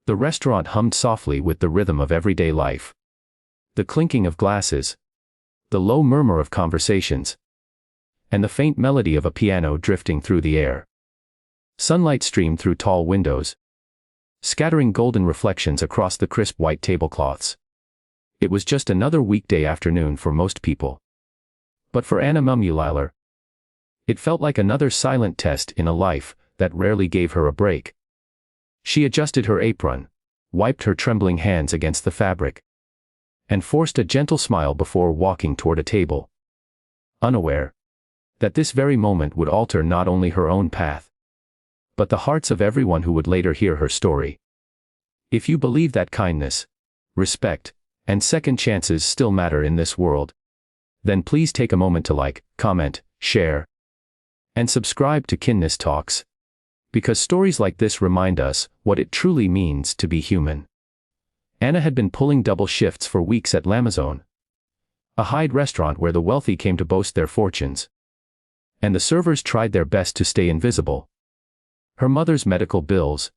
The restaurant hummed softly with the rhythm of everyday life. The clinking of glasses, the low murmur of conversations, and the faint melody of a piano drifting through the air. Sunlight streamed through tall windows, scattering golden reflections across the crisp white tablecloths. It was just another weekday afternoon for most people. But for Anna Mumulailer, it felt like another silent test in a life that rarely gave her a break. She adjusted her apron, wiped her trembling hands against the fabric, and forced a gentle smile before walking toward a table, unaware that this very moment would alter not only her own path, but the hearts of everyone who would later hear her story. If you believe that kindness, respect, and second chances still matter in this world, then please take a moment to like, comment, share, and subscribe to Kindness Talks, because stories like this remind us what it truly means to be human. Anna had been pulling double shifts for weeks at l'Amazon, a hide restaurant where the wealthy came to boast their fortunes, and the servers tried their best to stay invisible. Her mother's medical bills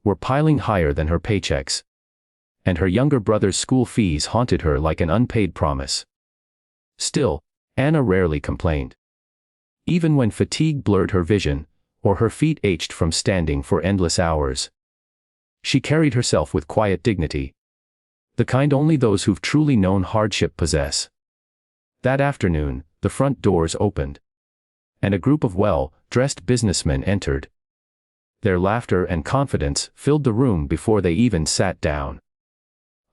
were piling higher than her paychecks, and her younger brother's school fees haunted her like an unpaid promise. Still, Anna rarely complained. Even when fatigue blurred her vision, or her feet ached from standing for endless hours, she carried herself with quiet dignity, the kind only those who've truly known hardship possess. That afternoon, the front doors opened, and a group of well-dressed businessmen entered. Their laughter and confidence filled the room before they even sat down.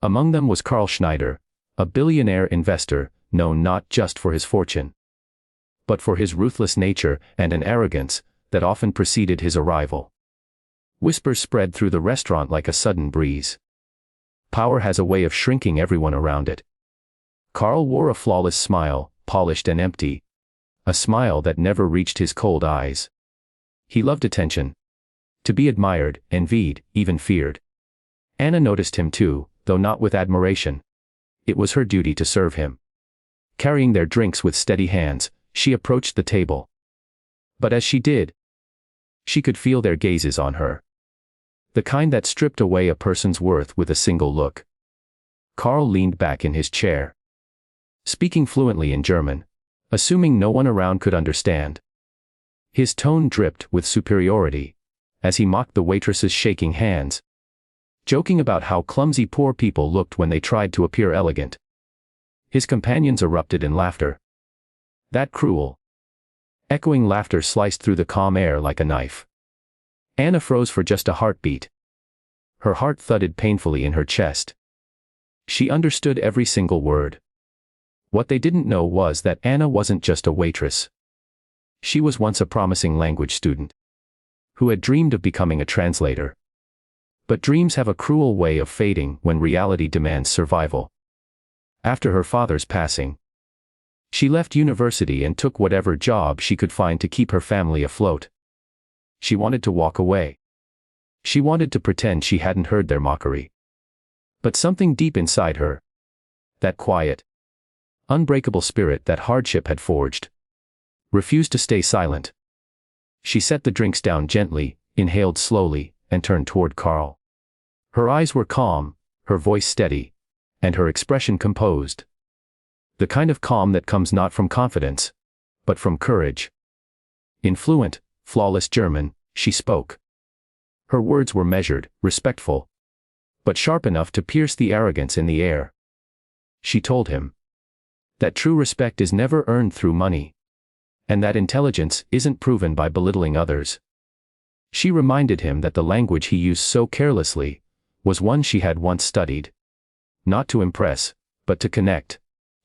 Among them was Carl Schneider, a billionaire investor, known not just for his fortune, but for his ruthless nature and an arrogance that often preceded his arrival. Whispers spread through the restaurant like a sudden breeze. Power has a way of shrinking everyone around it. Carl wore a flawless smile, polished and empty, a smile that never reached his cold eyes. He loved attention, to be admired, envied, even feared. Anna noticed him too, though not with admiration. It was her duty to serve him. Carrying their drinks with steady hands, she approached the table. But as she did, she could feel their gazes on her. The kind that stripped away a person's worth with a single look. Carl leaned back in his chair, speaking fluently in German, assuming no one around could understand. His tone dripped with superiority, as he mocked the waitresses shaking hands, joking about how clumsy poor people looked when they tried to appear elegant. His companions erupted in laughter. That cruel, echoing laughter sliced through the calm air like a knife. Anna froze for just a heartbeat. Her heart thudded painfully in her chest. She understood every single word. What they didn't know was that Anna wasn't just a waitress. She was once a promising language student, who had dreamed of becoming a translator. But dreams have a cruel way of fading when reality demands survival. After her father's passing, she left university and took whatever job she could find to keep her family afloat. She wanted to walk away. She wanted to pretend she hadn't heard their mockery. But something deep inside her, that quiet, unbreakable spirit that hardship had forged, refused to stay silent. She set the drinks down gently, inhaled slowly, and turned toward Carl. Her eyes were calm, her voice steady, and her expression composed. The kind of calm that comes not from confidence, but from courage. In fluent, flawless German, she spoke. Her words were measured, respectful, but sharp enough to pierce the arrogance in the air. She told him that true respect is never earned through money, and that intelligence isn't proven by belittling others. She reminded him that the language he used so carelessly was one she had once studied, not to impress, but to connect,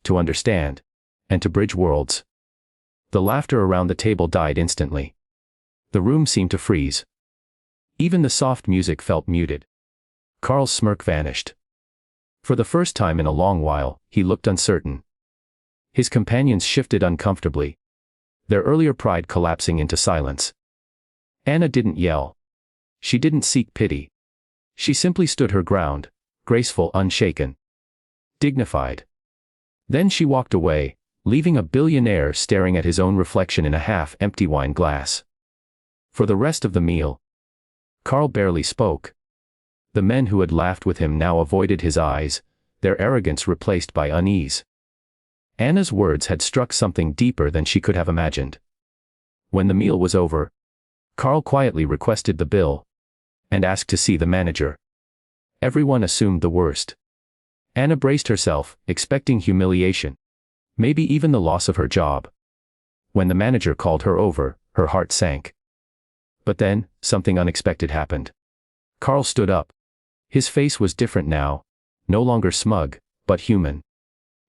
to understand, and to bridge worlds. The laughter around the table died instantly. The room seemed to freeze. Even the soft music felt muted. Carl's smirk vanished. For the first time in a long while, he looked uncertain. His companions shifted uncomfortably, their earlier pride collapsing into silence. Anna didn't yell. She didn't seek pity. She simply stood her ground, graceful, unshaken, dignified. Then she walked away, leaving a billionaire staring at his own reflection in a half-empty wine glass. For the rest of the meal, Carl barely spoke. The men who had laughed with him now avoided his eyes, their arrogance replaced by unease. Anna's words had struck something deeper than she could have imagined. When the meal was over, Carl quietly requested the bill and asked to see the manager. Everyone assumed the worst. Anna braced herself, expecting humiliation, maybe even the loss of her job. When the manager called her over, her heart sank. But then, something unexpected happened. Carl stood up. His face was different now, no longer smug, but human.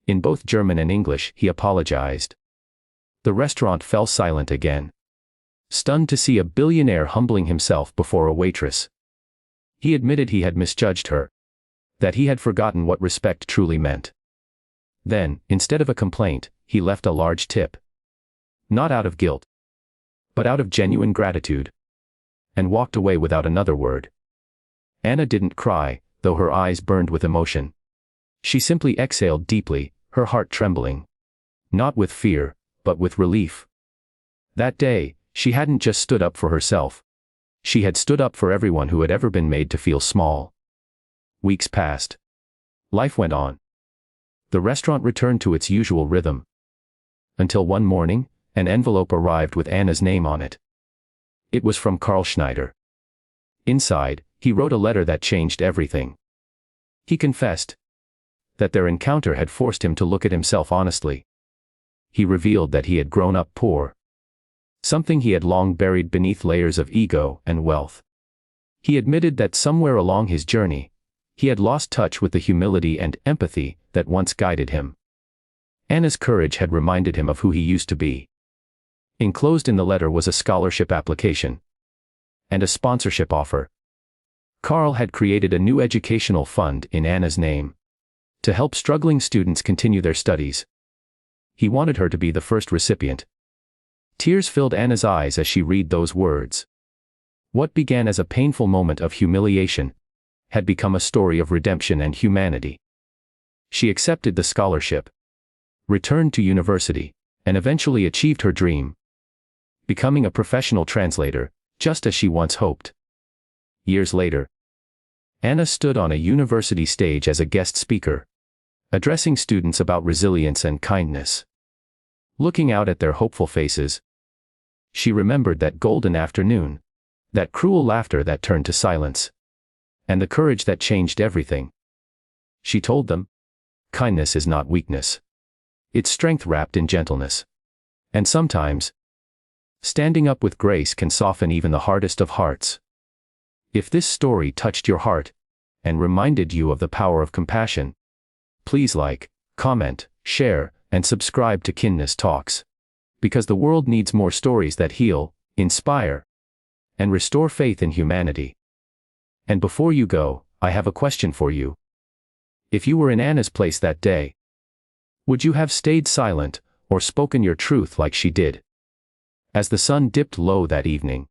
In both German and English, he apologized. The restaurant fell silent again, stunned to see a billionaire humbling himself before a waitress. He admitted he had misjudged her, that he had forgotten what respect truly meant. Then, instead of a complaint, he left a large tip. Not out of guilt, but out of genuine gratitude, and walked away without another word. Anna didn't cry, though her eyes burned with emotion. She simply exhaled deeply, her heart trembling. Not with fear, but with relief. That day, she hadn't just stood up for herself. She had stood up for everyone who had ever been made to feel small. Weeks passed. Life went on. The restaurant returned to its usual rhythm. Until one morning, an envelope arrived with Anna's name on it. It was from Carl Schneider. Inside, he wrote a letter that changed everything. He confessed that their encounter had forced him to look at himself honestly. He revealed that he had grown up poor, something he had long buried beneath layers of ego and wealth. He admitted that somewhere along his journey, he had lost touch with the humility and empathy that once guided him. Anna's courage had reminded him of who he used to be. Enclosed in the letter was a scholarship application and a sponsorship offer. Carl had created a new educational fund in Anna's name to help struggling students continue their studies. He wanted her to be the first recipient. Tears filled Anna's eyes as she read those words. What began as a painful moment of humiliation had become a story of redemption and humanity. She accepted the scholarship, returned to university, and eventually achieved her dream, becoming a professional translator, just as she once hoped. Years later, Anna stood on a university stage as a guest speaker, addressing students about resilience and kindness. Looking out at their hopeful faces, she remembered that golden afternoon, that cruel laughter that turned to silence, and the courage that changed everything. She told them, kindness is not weakness. It's strength wrapped in gentleness. And sometimes, standing up with grace can soften even the hardest of hearts. If this story touched your heart and reminded you of the power of compassion, please like, comment, share, and subscribe to Kindness Talks. Because the world needs more stories that heal, inspire, and restore faith in humanity. And before you go, I have a question for you. If you were in Anna's place that day, would you have stayed silent or spoken your truth like she did? As the sun dipped low that evening,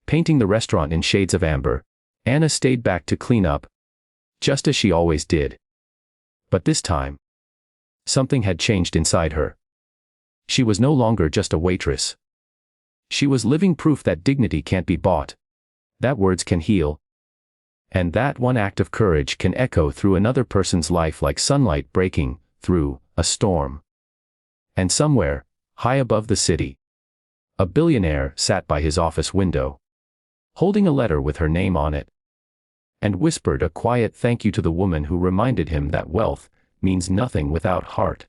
painting the restaurant in shades of amber, Anna stayed back to clean up, just as she always did. But this time, something had changed inside her. She was no longer just a waitress. She was living proof that dignity can't be bought, that words can heal, and that one act of courage can echo through another person's life like sunlight breaking through a storm. And somewhere, high above the city, a billionaire sat by his office window, holding a letter with her name on it, and whispered a quiet thank you to the woman who reminded him that wealth means nothing without heart.